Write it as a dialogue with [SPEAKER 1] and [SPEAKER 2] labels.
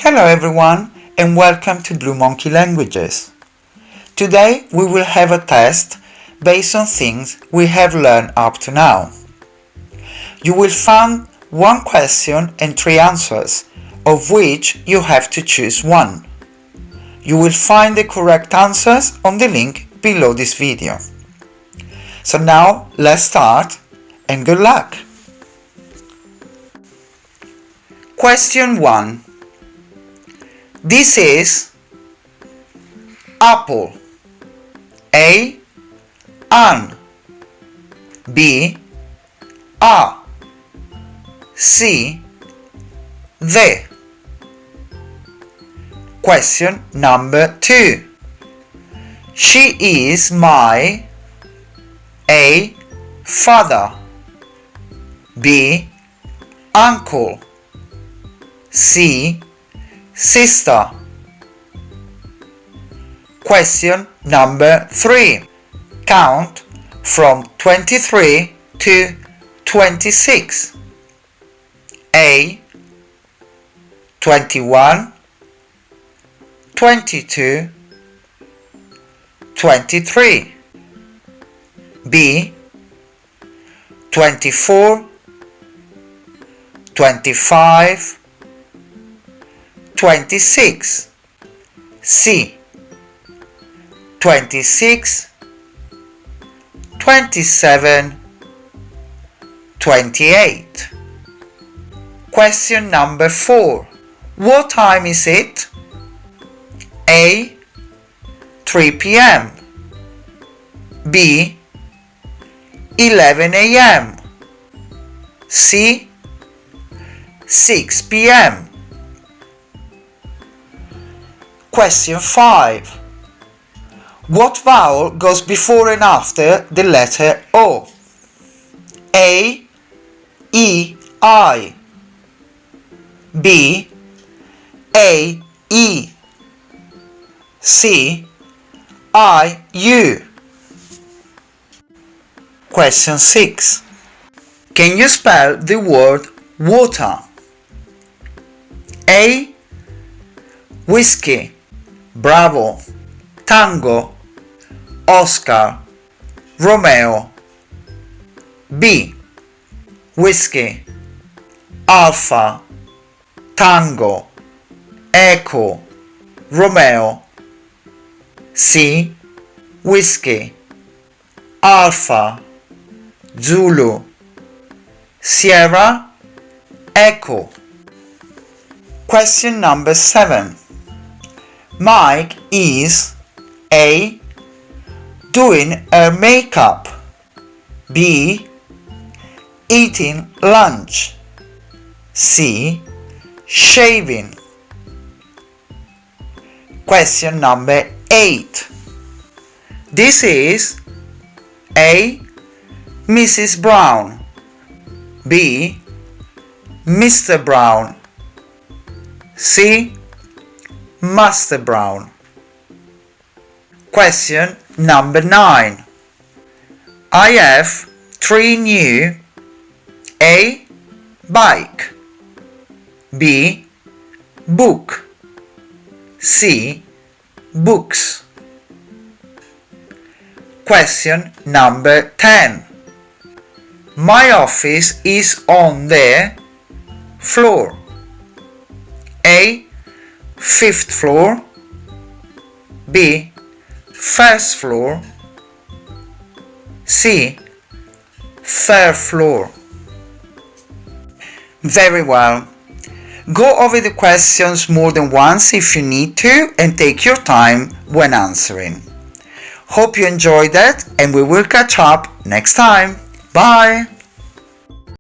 [SPEAKER 1] Hello everyone and welcome to Blue Monkey Languages. Today we will have a test based on things we have learned up to now. You will find one question and three answers, of which you have to choose one. You will find the correct answers on the link below this video. So now let's start and good luck! Question 1. This is apple. A. An. B. A. C. The. Question number 2. She is my A. Father. B. Uncle. C. Sister. Question number 3. Count from 23 to 26. A. 21, 22, 23. B. 24, 25, 26. C. 26, 27, 28. Question number 4. What time is it? A. 3 p.m. B. 11 a.m. C. 6 p.m. Question 5. What vowel goes before and after the letter O? A. E. I. B. A. E. C. I. U. Question 6. Can you spell the word water? A. Whiskey. Bravo. Tango. Oscar. Romeo. B. Whiskey. Alpha. Tango. Echo. Romeo. C. Whiskey. Alpha. Zulu. Sierra. Echo. Question number 7. Mike is A. Doing her makeup. B. Eating lunch. C. Shaving. Question number 8. This is A. Mrs. Brown. B. Mr. Brown. C. Master Brown. Question number 9. I have 3 new A. Bike. B. Book. C. Books. Question number 10. My office is on the floor. A. 5th floor. B. 1st floor. C. 3rd floor. Very well. Go over the questions more than once if you need to and take your time when answering. Hope you enjoyed that and we will catch up next time. Bye!